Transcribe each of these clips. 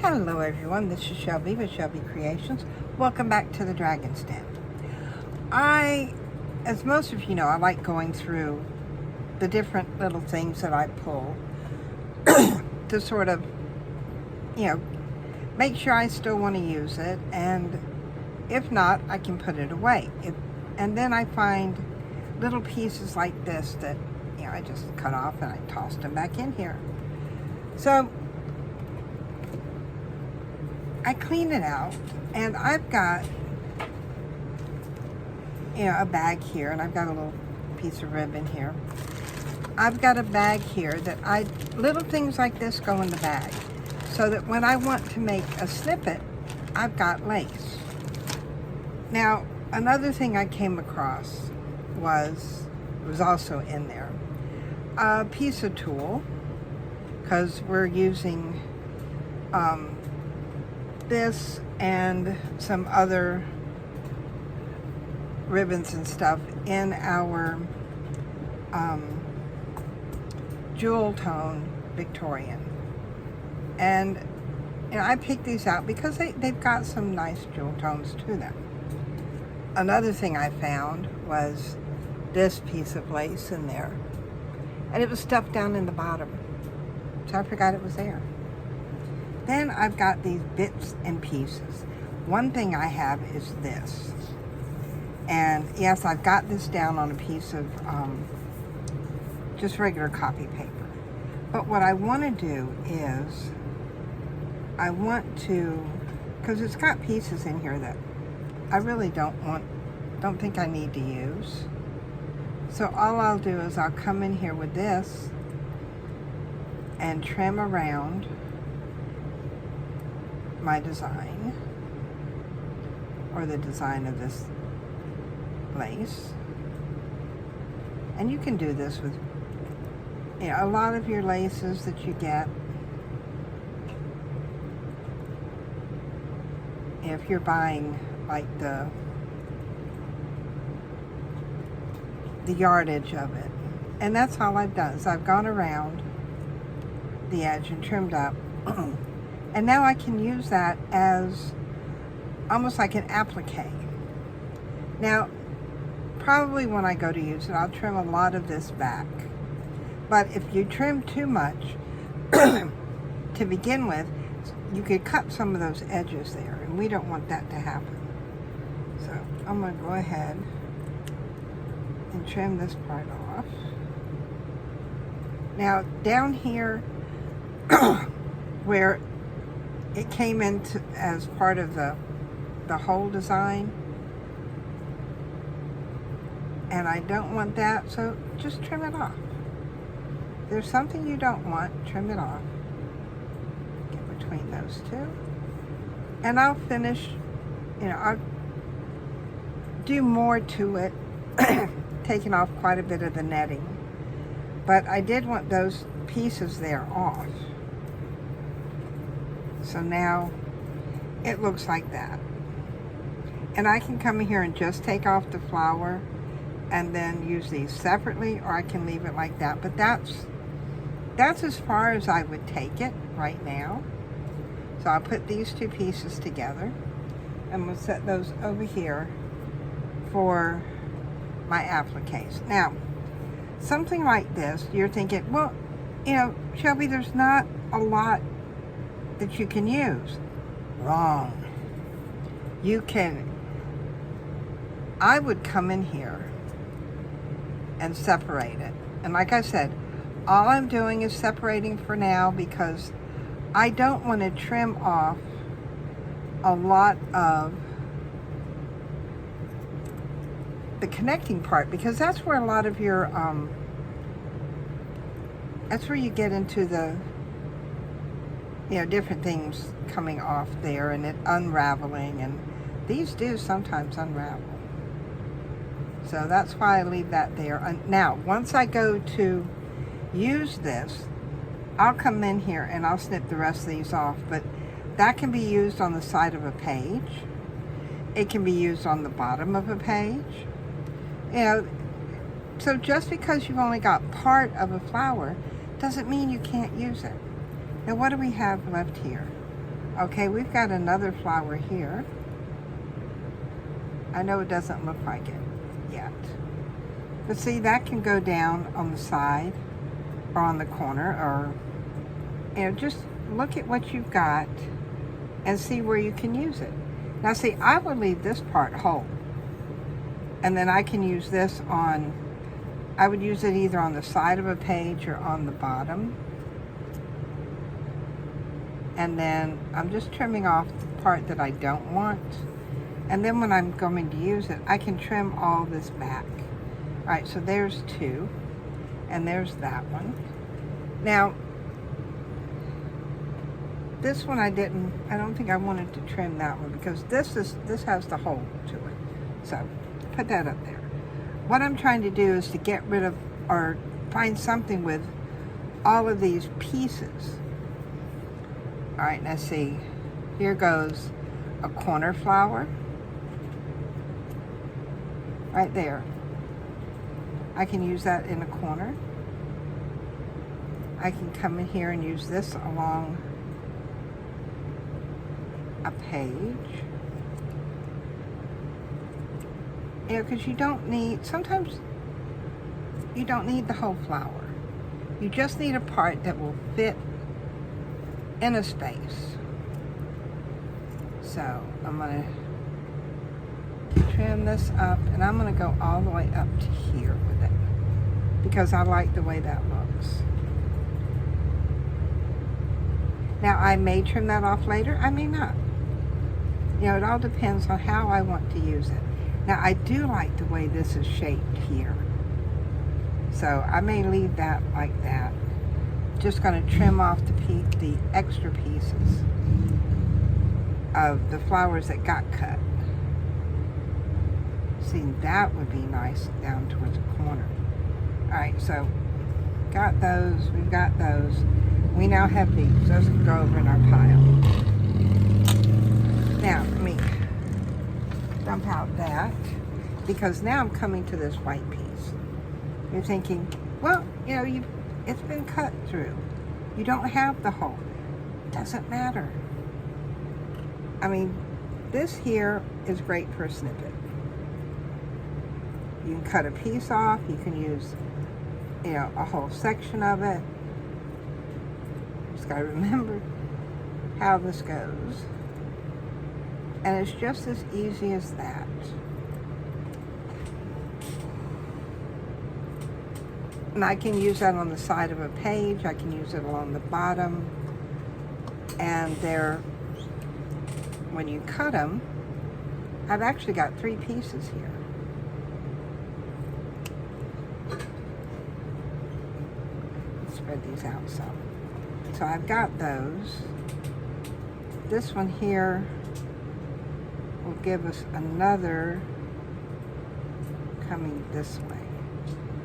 Hello everyone, this is Shelby with Shelby Creations. Welcome back to the Dragon's Den. As most of you know, I like going through the different little things that I pull to sort of, make sure I still want to use it, and if not, I can put it away. And then I find little pieces like this that, I just cut off and I tossed them back in here. So I clean it out, and I've got, a bag here, and I've got a little piece of ribbon here. I've got a bag here that little things like this go in the bag, so that when I want to make a snippet, I've got lace. Now, another thing I came across was also in there, a piece of tulle, because we're using this and some other ribbons and stuff in our jewel tone Victorian. And I picked these out because they've got some nice jewel tones to them. Another thing I found was this piece of lace in there, and it was stuffed down in the bottom, so I forgot it was there. Then I've got these bits and pieces. One thing I have is this. And yes, I've got this down on a piece of just regular copy paper. But what I want to do is, because it's got pieces in here that I really don't think I need to use. So all I'll do is I'll come in here with this and trim around my design, or the design of this lace. And you can do this with a lot of your laces that you get. If you're buying like the yardage of it. And that's all I've done, is I've gone around the edge and trimmed up. And now I can use that as almost like an applique. Now, probably when I go to use it, I'll trim a lot of this back. But if you trim too much to begin with, you could cut some of those edges there, and we don't want that to happen. So I'm going to go ahead and trim this part off. Now, down here where it came into as part of the whole design, and I don't want that, so just trim it off. If there's something you don't want, trim it off. Get between those two. And I'll finish, I'll do more to it, taking off quite a bit of the netting. But I did want those pieces there off. So now it looks like that. And I can come in here and just take off the flower and then use these separately, or I can leave it like that. But that's as far as I would take it right now. So I'll put these two pieces together, and we'll set those over here for my appliques. Now, something like this, you're thinking, well, Shelby, there's not a lot that you can use. Wrong. I would come in here and separate it. And like I said, all I'm doing is separating for now, because I don't want to trim off a lot of the connecting part, because that's where a lot of your, that's where you get into the, different things coming off there and it unraveling, and these do sometimes unravel. So that's why I leave that there. Now, once I go to use this, I'll come in here and I'll snip the rest of these off, but that can be used on the side of a page. It can be used on the bottom of a page. So just because you've only got part of a flower doesn't mean you can't use it. Now, what do we have left here? Okay, we've got another flower here. I know it doesn't look like it yet. But see, that can go down on the side or on the corner, or, you know, just look at what you've got and see where you can use it. Now see, I would leave this part whole. And then I can use this on, I would use it either on the side of a page or on the bottom. And then I'm just trimming off the part that I don't want. And then when I'm going to use it, I can trim all this back. All right, so there's two, and there's that one. Now, this one I don't think I wanted to trim that one because this has the hole to it. So, put that up there. What I'm trying to do is to get rid of, or find something with all of these pieces. All right, now see, here goes a corner flower. Right there. I can use that in a corner. I can come in here and use this along a page. You know, because you don't need, sometimes you don't need the whole flower. You just need a part that will fit in a space. So I'm going to trim this up, and I'm going to go all the way up to here with it because I like the way that looks. Now I may trim that off later, I may not. You know, it all depends on how I want to use it. Now I do like the way this is shaped here, so I may leave that like that. Just going to trim off the extra pieces of the flowers that got cut. See, that would be nice down towards the corner. All right, so got those, we've got those. We now have these. Those can go over in our pile. Now, let me dump out that, because now I'm coming to this white piece. You're thinking, well, you know, it's been cut through. You don't have the hole. Doesn't matter. I mean, this here is great for a snippet. You can cut a piece off. You can use, you know, a whole section of it. Just gotta remember how this goes. And it's just as easy as that. And I can use that on the side of a page. I can use it along the bottom. And when you cut them, I've actually got 3 pieces here. Let's spread these out some. So I've got those. This one here will give us another coming this way.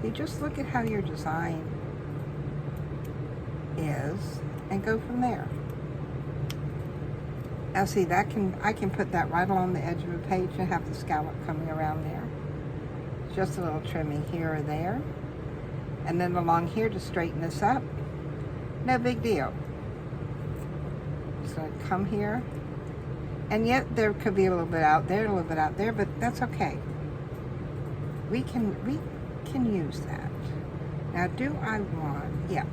You just look at how your design is and go from there. Now see, I can put that right along the edge of a page and have the scallop coming around there. Just a little trimming here or there. And then along here to straighten this up. No big deal. Just gonna come here. And yet there could be a little bit out there, a little bit out there, but that's okay. We can use that. Now do I want, yeah.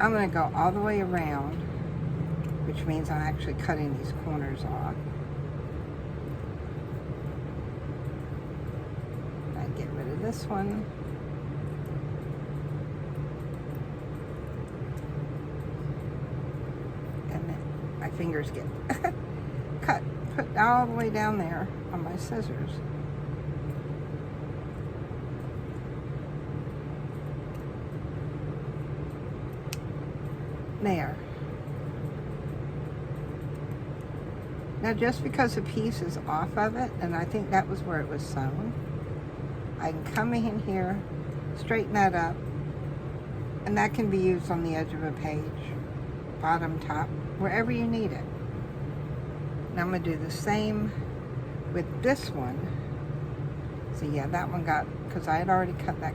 I'm gonna go all the way around, which means I'm actually cutting these corners off. I get rid of this one. And then my fingers get cut, put all the way down there on my scissors. There. Now just because a piece is off of it, and I think that was where it was sewn, I can come in here, straighten that up, and that can be used on the edge of a page, bottom, top, wherever you need it. Now I'm going to do the same with this one. So yeah, that one got, because I had already cut that,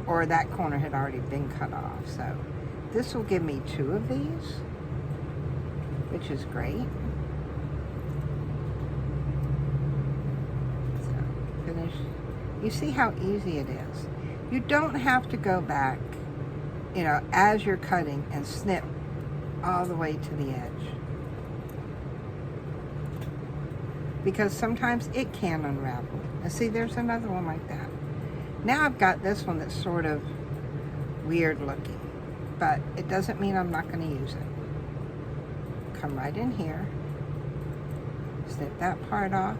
or that corner had already been cut off, so this will give me 2 of these, which is great. So, finish. You see how easy it is. You don't have to go back, you know, as you're cutting and snip all the way to the edge. Because sometimes it can unravel. And see, there's another one like that. Now I've got this one that's sort of weird looking, but it doesn't mean I'm not going to use it. Come right in here, snip that part off.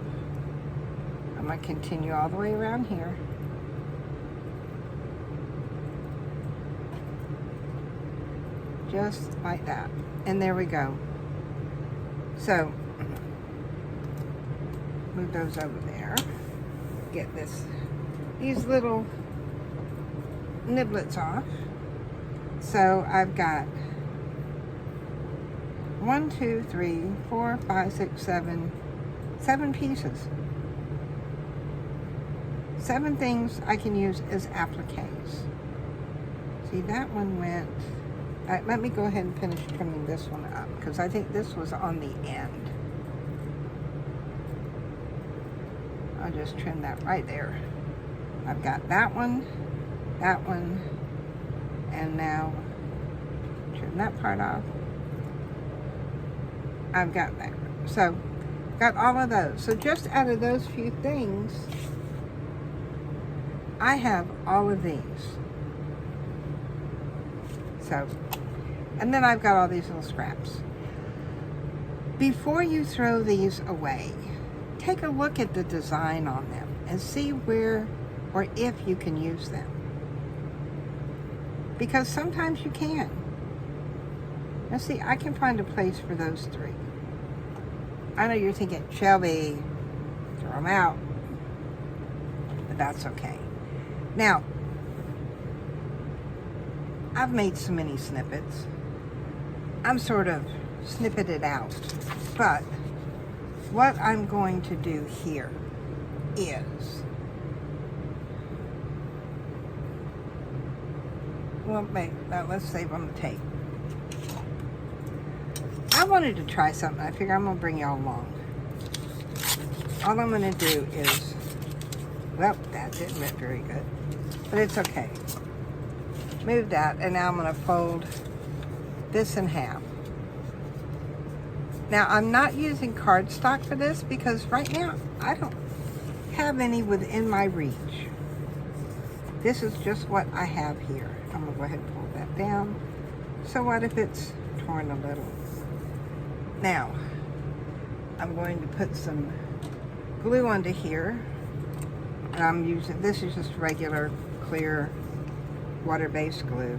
I'm going to continue all the way around here. Just like that. And there we go. So, move those over there. Get these little niblets off. So I've got 1, 2, 3, 4, 5, 6, 7 pieces. 7 things I can use as appliques. See, that one went. Let me go ahead and finish trimming this one up, because I think this was on the end. I'll just trim that right there. I've got that one, and now trim that part off. I've got that. So, got all of those. So just out of those few things, I have all of these. So, and then I've got all these little scraps. Before you throw these away, take a look at the design on them and see where or if you can use them. Because sometimes you can. Now see, I can find a place for those 3. I know you're thinking, Shelby, throw them out. But that's okay. Now, I've made so many snippets. I'm sort of snippeted out. But what I'm going to do here is, well, wait, let's save on the tape. I wanted to try something. I figure I'm going to bring y'all along. All I'm going to do is, well, that didn't look very good, but it's okay. Move that, and now I'm going to fold this in half. Now, I'm not using cardstock for this because right now I don't have any within my reach. This is just what I have here. I'm going to go ahead and pull that down. So what if it's torn a little? Now, I'm going to put some glue onto here. And I'm using, this is just regular clear water-based glue.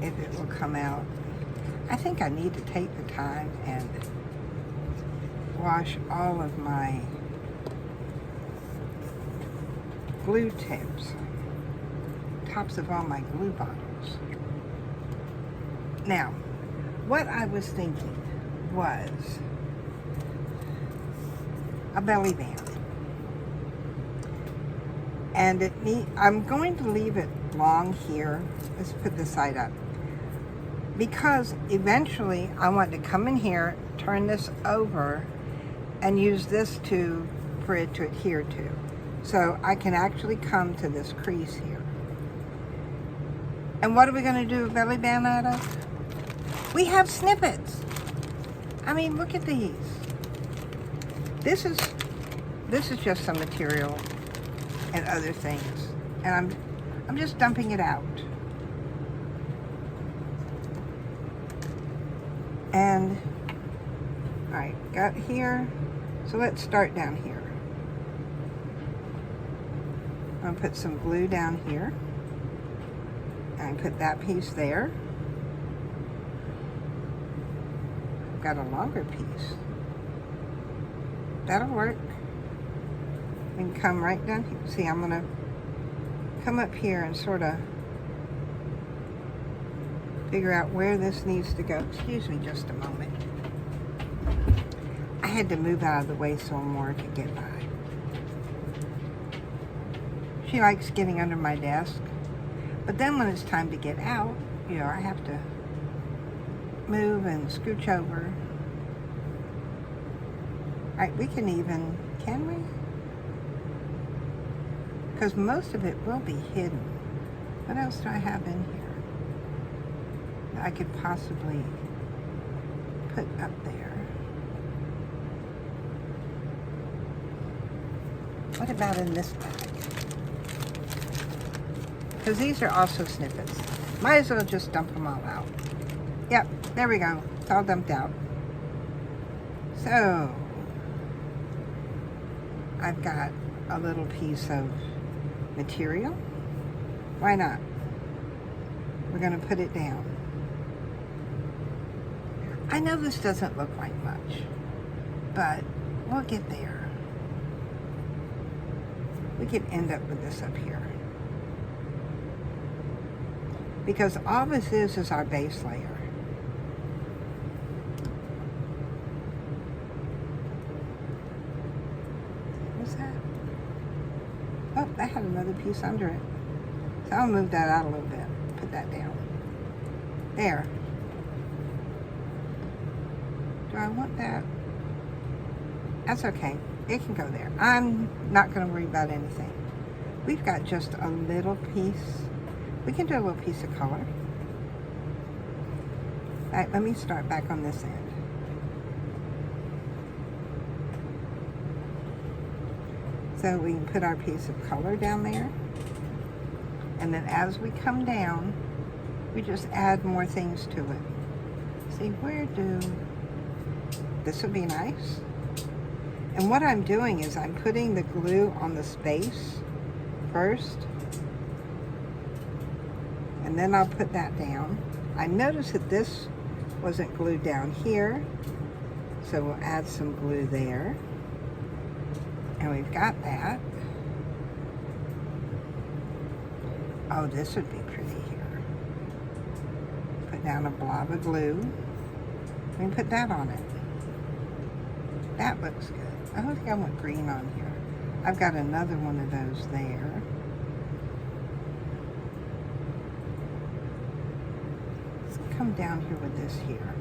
If it will come out. I think I need to take the time and wash all of my glue tips, tops of all my glue bottles. Now, what I was thinking was a belly band. And I'm going to leave it long here. Let's put this side up. Because eventually I want to come in here, turn this over, and use this for it to adhere to. So I can actually come to this crease here. And what are we going to do a belly band out of? We have snippets. I mean, look at these. This is just some material and other things. And I'm just dumping it out. And, all right, got here. So let's start down here. I'm gonna put some glue down here. And put that piece there. I've got a longer piece. That'll work. And come right down here. See, I'm gonna come up here and sort of figure out where this needs to go. Excuse me just a moment. I had to move out of the way some more to get by. She likes getting under my desk. But then when it's time to get out, you know, I have to move and scooch over. All right, we can even, can we? Because most of it will be hidden. What else do I have in here that I could possibly put up there? What about in this bag? Because these are also snippets. Might as well just dump them all out. Yep, there we go. It's all dumped out. So, I've got a little piece of material. Why not? We're going to put it down. I know this doesn't look like much, but we'll get there. We could end up with this up here. Because all this is our base layer. What's that? Oh, that had another piece under it. So I'll move that out a little bit. Put that down. There. Do I want that? That's okay. It can go there. I'm not going to worry about anything. We've got just a little piece. We can do a little piece of color. All right, let me start back on this end. So we can put our piece of color down there. And then as we come down, we just add more things to it. See, where do... This would be nice. And what I'm doing is I'm putting the glue on the space first. And then I'll put that down. I noticed that this wasn't glued down here. So we'll add some glue there. And we've got that. Oh, this would be pretty here. Put down a blob of glue. We can put that on it. That looks good. I don't think I want green on here. I've got another one of those there. Let's come down here with this here.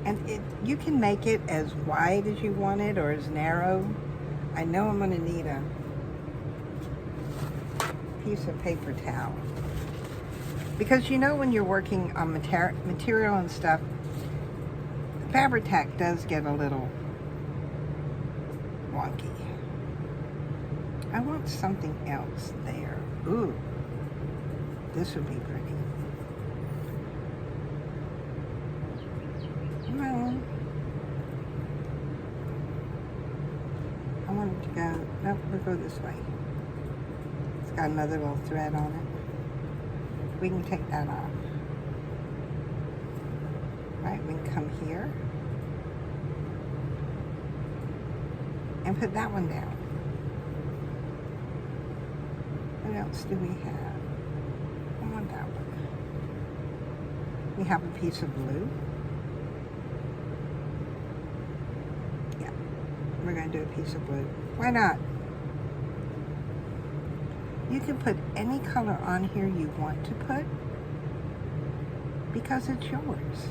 And you can make it as wide as you want it or as narrow. I know I'm going to need a piece of paper towel. Because you know when you're working on material and stuff, Fabri-Tac does get a little wonky. I want something else there. Ooh, this would be pretty. No. I want it to go, nope, we'll go this way. It's got another little thread on it. We can take that off. Right, we can come here and put that one down. What else do we have? I want that one. We have a piece of blue. Yeah, we're going to do a piece of blue. Why not? You can put any color on here you want to put because it's yours.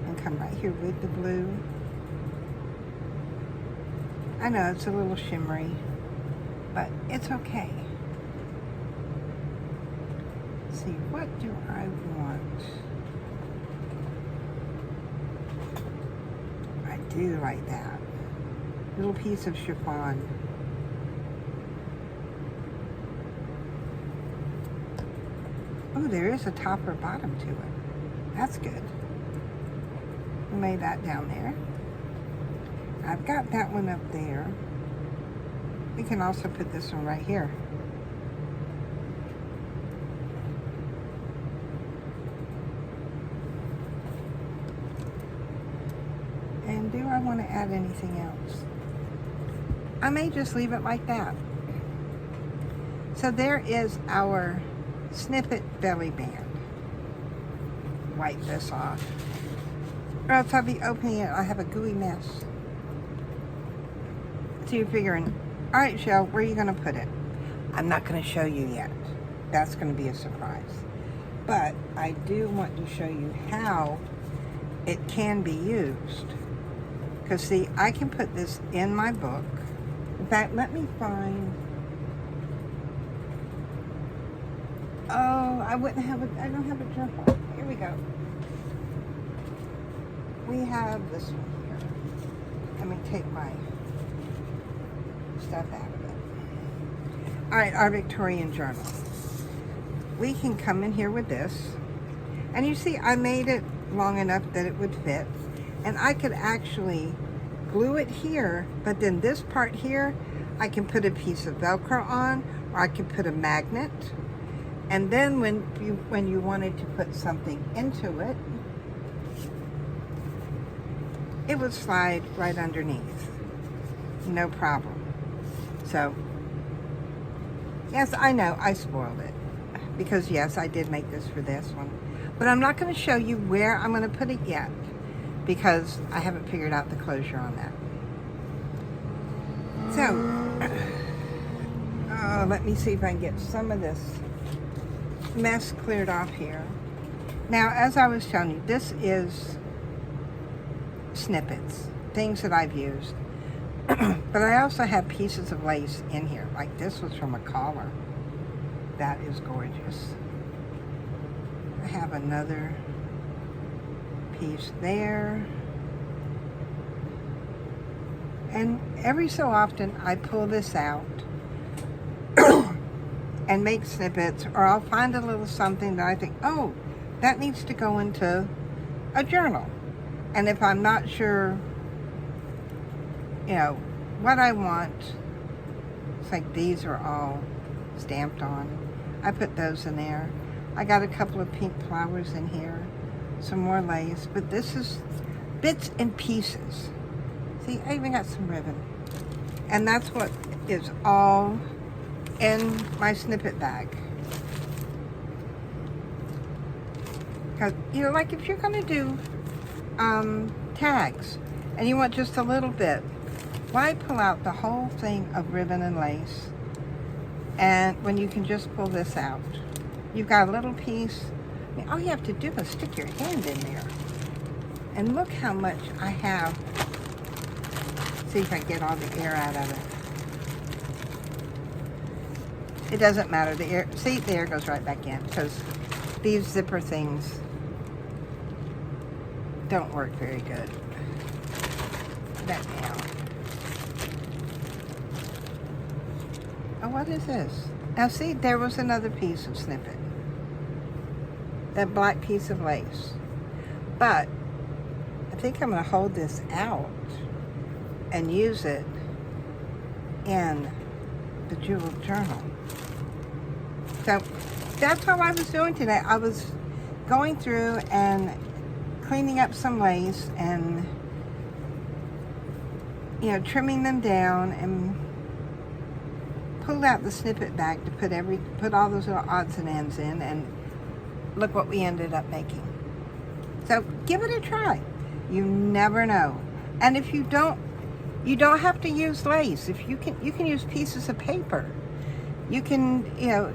And come right here with the blue. I know it's a little shimmery, but it's okay. Let's see, what do I want? I do like that. Little piece of chiffon. Oh, there is a top or bottom to it. That's good. We made that down there. I've got that one up there. We can also put this one right here. And do I want to add anything else? I may just leave it like that. So there is our snippet belly band. Wipe this off, or else I'll be opening it. I have a gooey mess. So you're figuring, all right, Shell, where are you going to put it? I'm not going to show you yet. That's going to be a surprise. But I do want to show you how it can be used. Because see, I can put this in my book. In fact, let me find... Oh, I don't have a journal. Here we go. We have this one here. Let me take my stuff out of it. All right, our Victorian journal. We can come in here with this. And you see, I made it long enough that it would fit. And I could actually glue it here, but then this part here, I can put a piece of Velcro on, or I can put a magnet. And then when you wanted to put something into it, it would slide right underneath. No problem. So, yes, I know, I spoiled it. Because yes, I did make this for this one. But I'm not going to show you where I'm going to put it yet, because I haven't figured out the closure on that. So, let me see if I can get some of this mess cleared off here. Now, as I was telling you, this is snippets, things that I've used. But I also have pieces of lace in here. Like this was from a collar. That is gorgeous. I have another piece there. And every so often I pull this out and make snippets, or I'll find a little something that I think, oh, that needs to go into a journal. And if I'm not sure, you know, what I want, it's like these are all stamped on. I put those in there. I got a couple of pink flowers in here, some more lace, but this is bits and pieces. See, I even got some ribbon. And that's what is all in my snippet bag. Because, you know, like if you're going to do tags and you want just a little bit, why pull out the whole thing of ribbon and lace? And when you can just pull this out, you've got a little piece. I mean, all you have to do is stick your hand in there. And look how much I have. See if I get all the air out of it. It doesn't matter. The air, see, the air goes right back in, because these zipper things don't work very good. That down. Oh, what is this? Now see, there was another piece of snippet. That black piece of lace. But I think I'm going to hold this out and use it in the jeweled journal. So that's all I was doing today. I was going through and cleaning up some lace and, you know, trimming them down, and pulled out the snippet bag to put all those little odds and ends in, and look what we ended up making. So give it a try. You never know. And if you don't have to use lace. If you can use pieces of paper. You can, you know,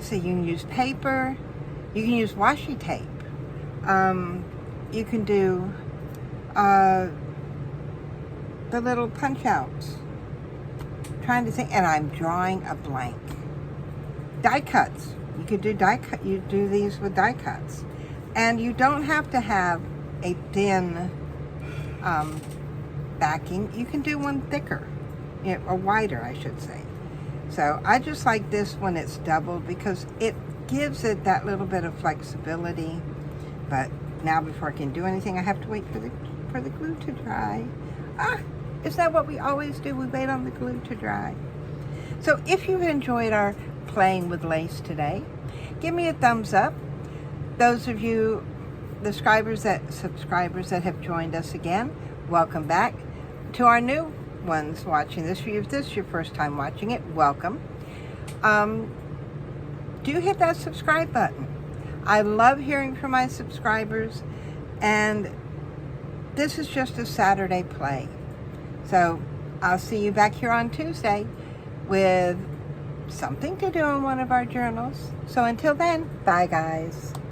so you can use paper. You can use washi tape. You can do the little punch outs. Trying to think, and I'm drawing a blank. Die cuts. You could do die cut. You do these with die cuts, and you don't have to have a thin backing. You can do one thicker, you know, or wider, I should say. So I just like this when it's doubled, because it gives it that little bit of flexibility. But now, before I can do anything, I have to wait for the glue to dry. Is that what we always do? We wait on the glue to dry. So if you've enjoyed our playing with lace today, give me a thumbs up. Those of you, the subscribers that have joined us again, welcome back. To our new ones watching this, if this is your first time watching it, welcome. Do hit that subscribe button. I love hearing from my subscribers, and this is just a Saturday play. So I'll see you back here on Tuesday with something to do in one of our journals. So until then, bye guys.